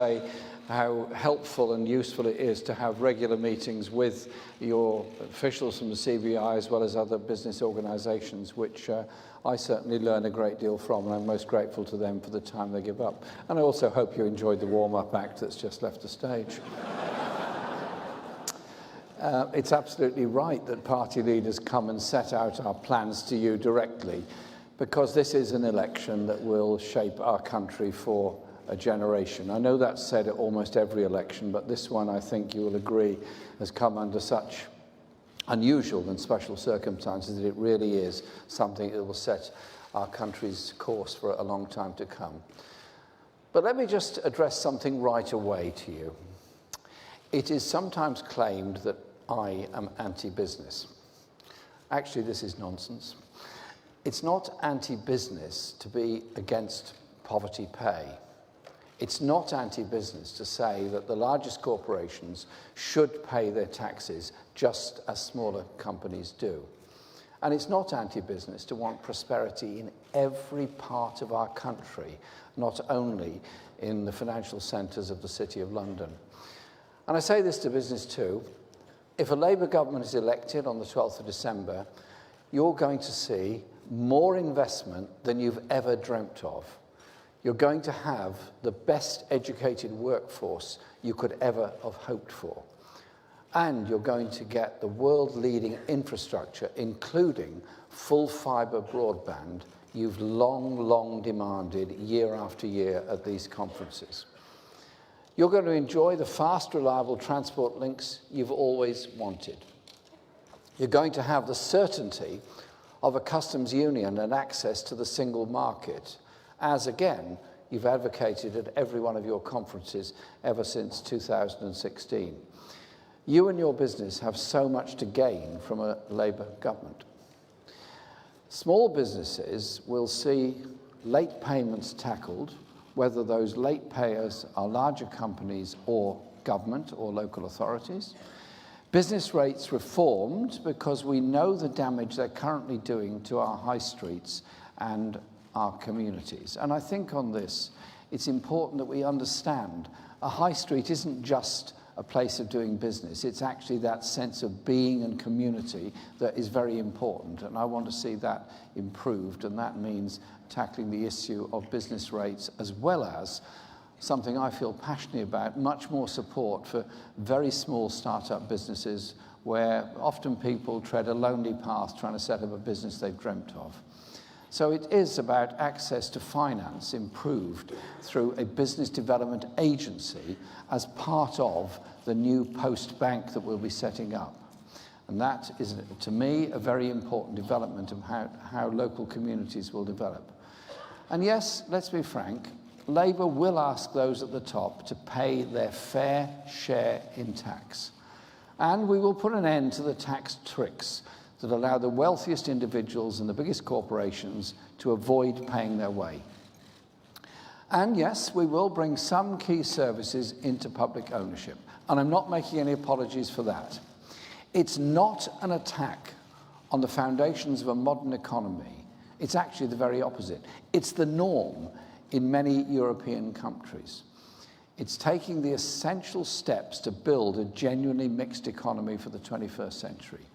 say how helpful and useful it is to have regular meetings with your officials from the CBI as well as other business organisations, which I certainly learn a great deal from, and I'm most grateful to them for the time they give up. And I also hope you enjoyed the warm-up act that's just left the stage. It's absolutely right that party leaders come and set out our plans to you directly, because this is an election that will shape our country for a generation. I know that's said at almost every election, but this one, I think you will agree, has come under such unusual and special circumstances that it really is something that will set our country's course for a long time to come. But let me just address something right away to you. It is sometimes claimed that I am anti-business. Actually, this is nonsense. It's not anti-business to be against poverty pay. It's not anti-business to say that the largest corporations should pay their taxes just as smaller companies do. And it's not anti-business to want prosperity in every part of our country, not only in the financial centres of the City of London. And I say this to business too. If a Labour government is elected on the 12th of December, you're going to see more investment than you've ever dreamt of. You're going to have the best educated workforce you could ever have hoped for. And you're going to get the world-leading infrastructure, including full fibre broadband you've long demanded year after year at these conferences. You're going to enjoy the fast, reliable transport links you've always wanted. You're going to have the certainty of a customs union and access to the single market, as again, you've advocated at every one of your conferences ever since 2016. You and your business have so much to gain from a Labour government. Small businesses will see late payments tackled, whether those late payers are larger companies or government or local authorities. Business rates reformed because we know the damage they're currently doing to our high streets and our communities. And I think on this, it's important that we understand a high street isn't just a place of doing business. It's actually that sense of being and community that is very important. And I want to see that improved. And that means tackling the issue of business rates, as well as something I feel passionately about, much more support for very small startup businesses where often people tread a lonely path trying to set up a business they've dreamt of. So it is about access to finance improved through a business development agency as part of the new post bank that we'll be setting up. And that is, to me, a very important development of how local communities will develop. And yes, let's be frank, Labour will ask those at the top to pay their fair share in tax. And we will put an end to the tax tricks that allow the wealthiest individuals and the biggest corporations to avoid paying their way. And yes, we will bring some key services into public ownership. And I'm not making any apologies for that. It's not an attack on the foundations of a modern economy. It's actually the very opposite. It's the norm in many European countries. It's taking the essential steps to build a genuinely mixed economy for the 21st century.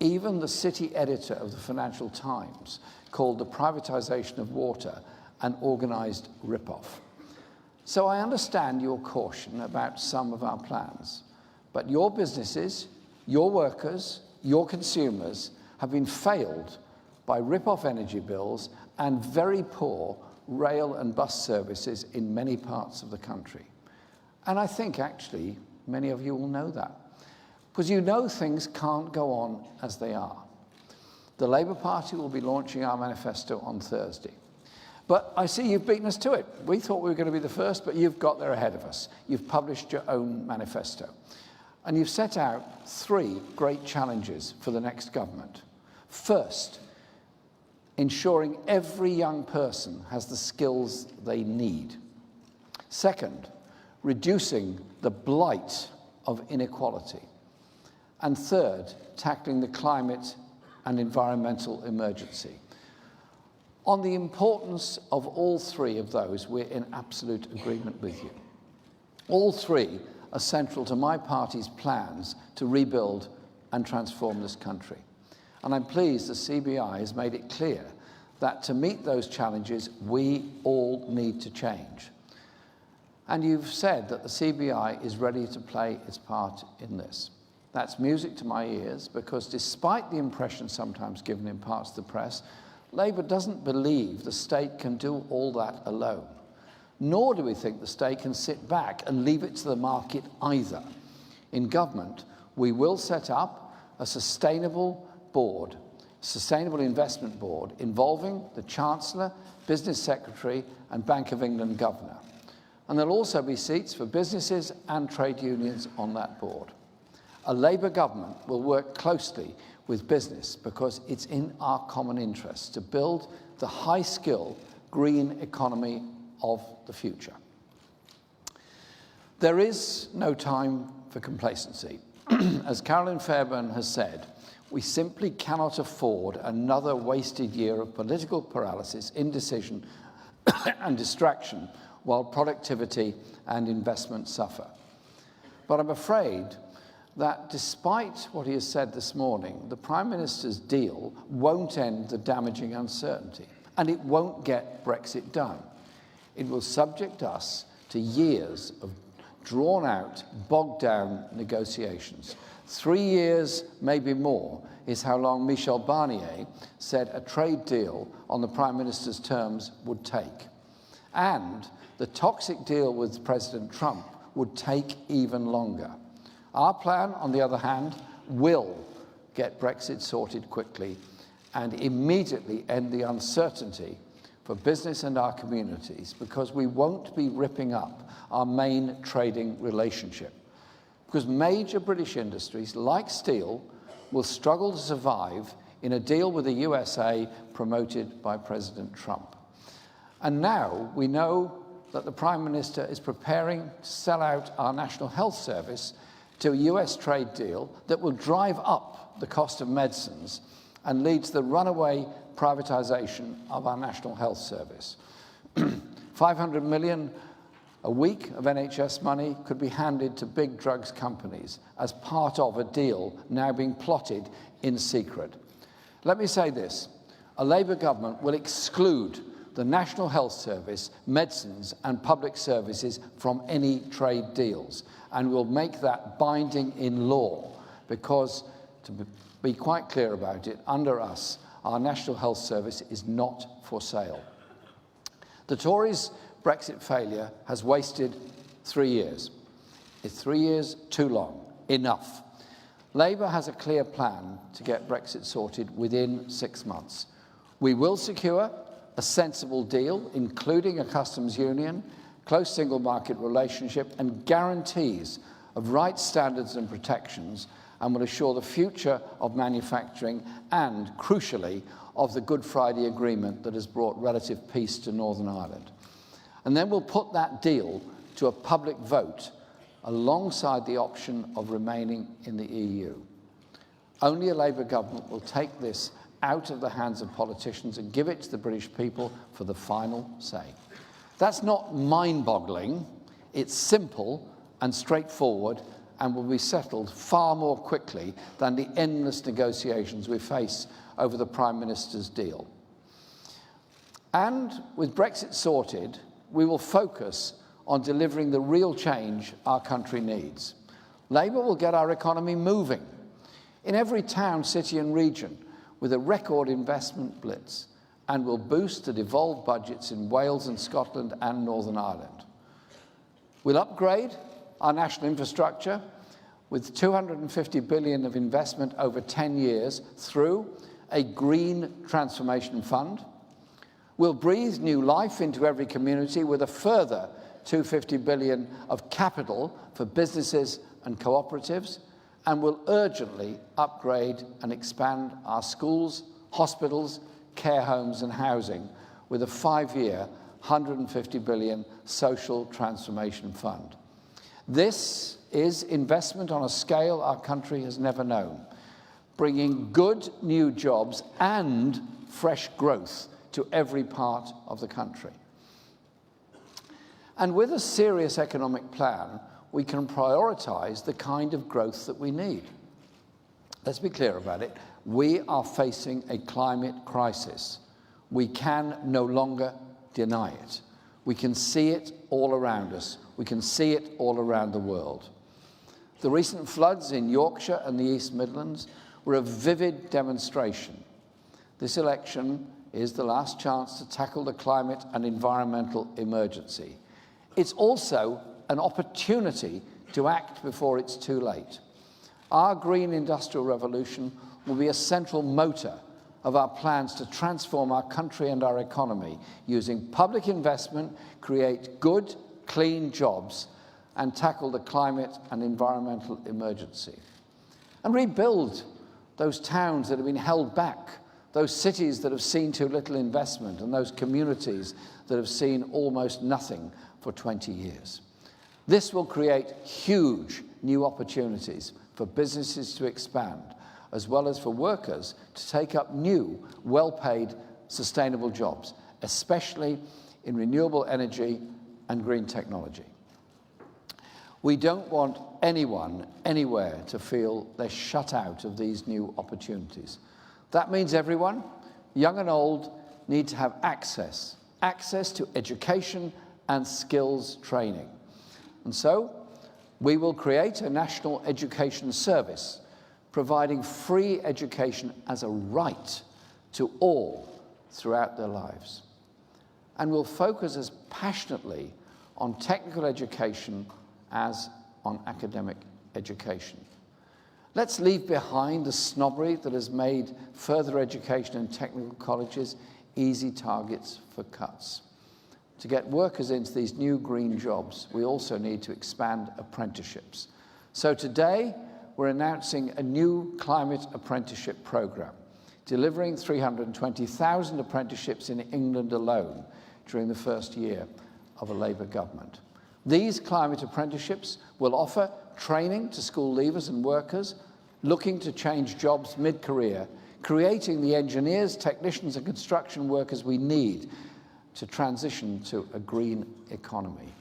Even the city editor of the Financial Times called the privatisation of water an organised rip-off. So I understand your caution about some of our plans, but your businesses, your workers, your consumers have been failed by rip-off energy bills and very poor rail and bus services in many parts of the country. And I think, actually, many of you will know that, because you know things can't go on as they are. The Labour Party will be launching our manifesto on Thursday. But I see you've beaten us to it. We thought we were going to be the first, but you've got there ahead of us. You've published your own manifesto. And you've set out 3 great challenges for the next government. First, ensuring every young person has the skills they need. Second, reducing the blight of inequality. And third, tackling the climate and environmental emergency. On the importance of all 3 of those, we're in absolute agreement with you. All three are central to my party's plans to rebuild and transform this country. And I'm pleased the CBI has made it clear that to meet those challenges, we all need to change. And you've said that the CBI is ready to play its part in this. That's music to my ears, because despite the impression sometimes given in parts of the press, Labour doesn't believe the state can do all that alone. Nor do we think the state can sit back and leave it to the market either. In government, we will set up a sustainable investment board involving the Chancellor, Business Secretary and Bank of England Governor. And there'll also be seats for businesses and trade unions on that board. A Labour government will work closely with business because it's in our common interest to build the high-skill green economy of the future. There is no time for complacency. As Carolyn Fairbairn has said, we simply cannot afford another wasted year of political paralysis, indecision and distraction while productivity and investment suffer. But I'm afraid that despite what he has said this morning, the Prime Minister's deal won't end the damaging uncertainty, and it won't get Brexit done. It will subject us to years of drawn-out, bogged-down negotiations. 3 years, maybe more, is how long Michel Barnier said a trade deal on the Prime Minister's terms would take. And the toxic deal with President Trump would take even longer. Our plan, on the other hand, will get Brexit sorted quickly and immediately end the uncertainty for business and our communities, because we won't be ripping up our main trading relationship. Because major British industries, like steel, will struggle to survive in a deal with the USA promoted by President Trump. And now we know that the Prime Minister is preparing to sell out our National Health Service to a US trade deal that will drive up the cost of medicines and lead to the runaway privatisation of our National Health Service. 500 million a week of NHS money could be handed to big drugs companies as part of a deal now being plotted in secret. Let me say this: a Labour government will exclude the National Health Service, medicines and public services from any trade deals, and will make that binding in law, because, to be quite clear about it, under us, our National Health Service is not for sale. The Tories' Brexit failure has wasted 3 years. It's 3 years too long. Enough. Labour has a clear plan to get Brexit sorted within 6 months. We will secure a sensible deal, including a customs union, close single market relationship and guarantees of rights, standards and protections, and will assure the future of manufacturing and, crucially, of the Good Friday Agreement that has brought relative peace to Northern Ireland. And then we'll put that deal to a public vote alongside the option of remaining in the EU. Only a Labour government will take this out of the hands of politicians and give it to the British people for the final say. That's not mind-boggling. It's simple and straightforward and will be settled far more quickly than the endless negotiations we face over the Prime Minister's deal. And with Brexit sorted, we will focus on delivering the real change our country needs. Labour will get our economy moving in every town, city and region with a record investment blitz, and will boost the devolved budgets in Wales and Scotland and Northern Ireland. We'll upgrade our national infrastructure with $250 billion of investment over 10 years through a green transformation fund. We'll breathe new life into every community with a further $250 billion of capital for businesses and cooperatives, and will urgently upgrade and expand our schools, hospitals, care homes and housing with a 5-year, $150 billion social transformation fund. This is investment on a scale our country has never known, bringing good new jobs and fresh growth to every part of the country. And with a serious economic plan, we can prioritise the kind of growth that we need. Let's be clear about it. We are facing a climate crisis. We can no longer deny it. We can see it all around us. We can see it all around the world. The recent floods in Yorkshire and the East Midlands were a vivid demonstration. This election is the last chance to tackle the climate and environmental emergency. It's also an opportunity to act before it's too late. Our green industrial revolution will be a central motor of our plans to transform our country and our economy, using public investment, create good, clean jobs, and tackle the climate and environmental emergency. And rebuild those towns that have been held back, those cities that have seen too little investment, and those communities that have seen almost nothing for 20 years. This will create huge new opportunities for businesses to expand, as well as for workers to take up new, well-paid, sustainable jobs, especially in renewable energy and green technology. We don't want anyone, anywhere, to feel they're shut out of these new opportunities. That means everyone, young and old, need to have access to education and skills training. And so, we will create a national education service, providing free education as a right to all throughout their lives. And we'll focus as passionately on technical education as on academic education. Let's leave behind the snobbery that has made further education and technical colleges easy targets for cuts. To get workers into these new green jobs, we also need to expand apprenticeships. So today, we're announcing a new climate apprenticeship programme, delivering 320,000 apprenticeships in England alone during the first year of a Labour government. These climate apprenticeships will offer training to school leavers and workers looking to change jobs mid-career, creating the engineers, technicians and construction workers we need to transition to a green economy.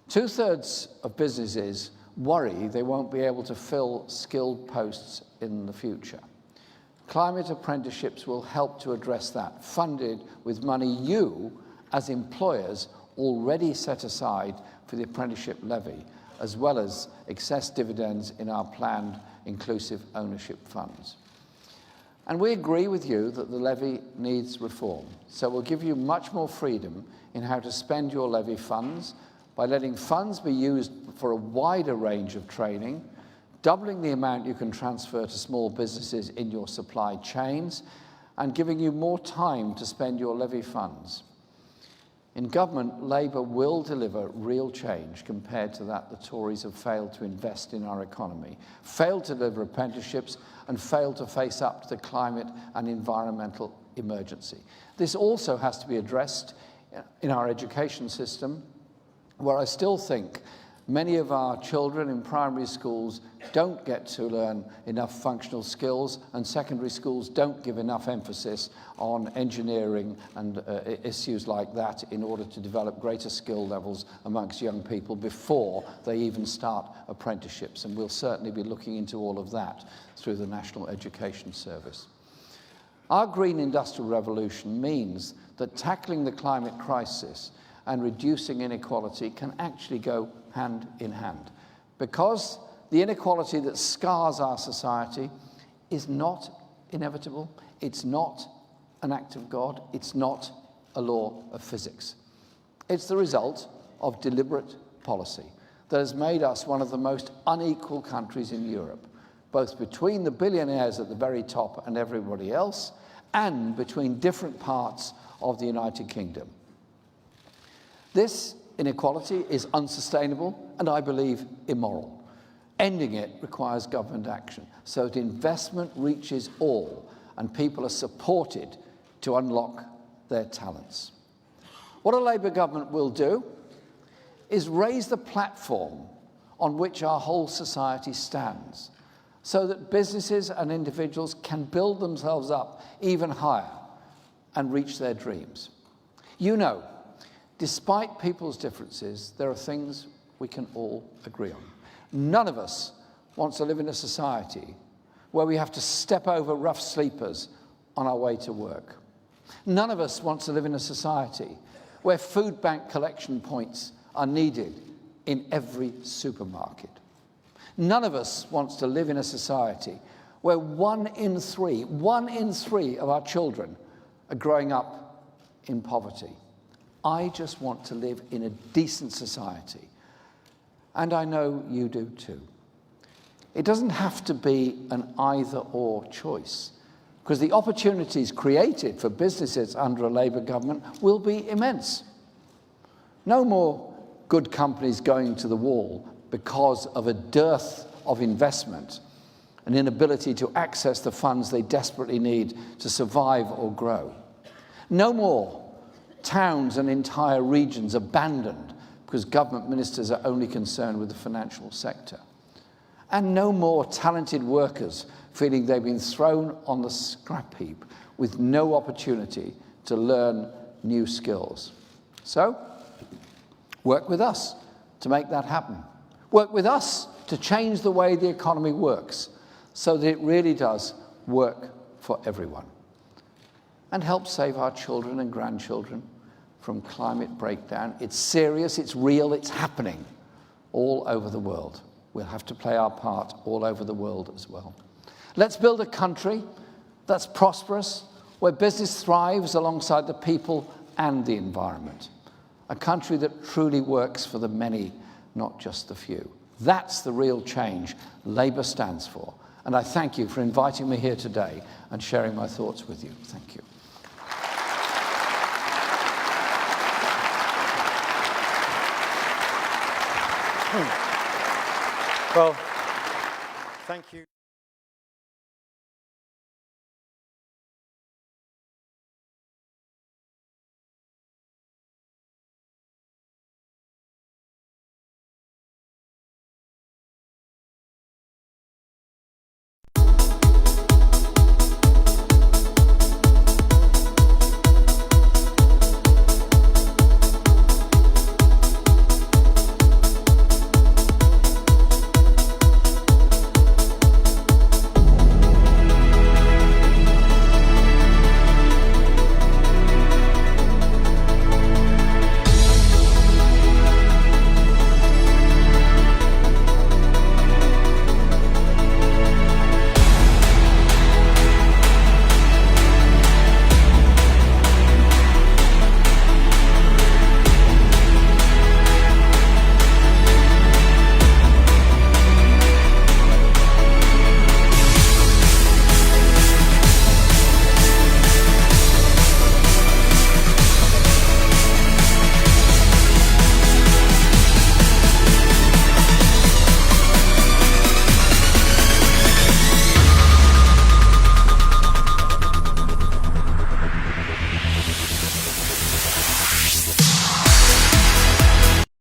2/3 of businesses worry they won't be able to fill skilled posts in the future. Climate apprenticeships will help to address that, funded with money you, as employers, already set aside for the apprenticeship levy, as well as excess dividends in our planned inclusive ownership funds. And we agree with you that the levy needs reform, so we'll give you much more freedom in how to spend your levy funds by letting funds be used for a wider range of training, doubling the amount you can transfer to small businesses in your supply chains, and giving you more time to spend your levy funds. In government, Labour will deliver real change compared to that the Tories have failed to invest in our economy, failed to deliver apprenticeships, and failed to face up to the climate and environmental emergency. This also has to be addressed in our education system, where I still think many of our children in primary schools don't get to learn enough functional skills, and secondary schools don't give enough emphasis on engineering and issues like that in order to develop greater skill levels amongst young people before they even start apprenticeships. And we'll certainly be looking into all of that through the National Education Service. Our green industrial revolution means that tackling the climate crisis and reducing inequality can actually go hand in hand, because the inequality that scars our society is not inevitable, it's not an act of God, it's not a law of physics. It's the result of deliberate policy that has made us one of the most unequal countries in Europe, both between the billionaires at the very top and everybody else, and between different parts of the United Kingdom. This inequality is unsustainable and, I believe, immoral. Ending it requires government action so that investment reaches all and people are supported to unlock their talents. What a Labour government will do is raise the platform on which our whole society stands so that businesses and individuals can build themselves up even higher and reach their dreams. You know, Despite people's differences, there are things we can all agree on. None of us wants to live in a society where we have to step over rough sleepers on our way to work. None of us wants to live in a society where food bank collection points are needed in every supermarket. None of us wants to live in a society where one in three of our children are growing up in poverty. I just want to live in a decent society. And I know you do too. It doesn't have to be an either-or choice, because the opportunities created for businesses under a Labour government will be immense. No more good companies going to the wall because of a dearth of investment, an inability to access the funds they desperately need to survive or grow. No more towns and entire regions abandoned because government ministers are only concerned with the financial sector. And no more talented workers feeling they've been thrown on the scrap heap with no opportunity to learn new skills. So, work with us to make that happen. Work with us to change the way the economy works so that it really does work for everyone. And help save our children and grandchildren from climate breakdown. It's serious, it's real, it's happening all over the world. We'll have to play our part all over the world as well. Let's build a country that's prosperous, where business thrives alongside the people and the environment. A country that truly works for the many, not just the few. That's the real change Labour stands for. And I thank you for inviting me here today and sharing my thoughts with you. Thank you. Well, thank you.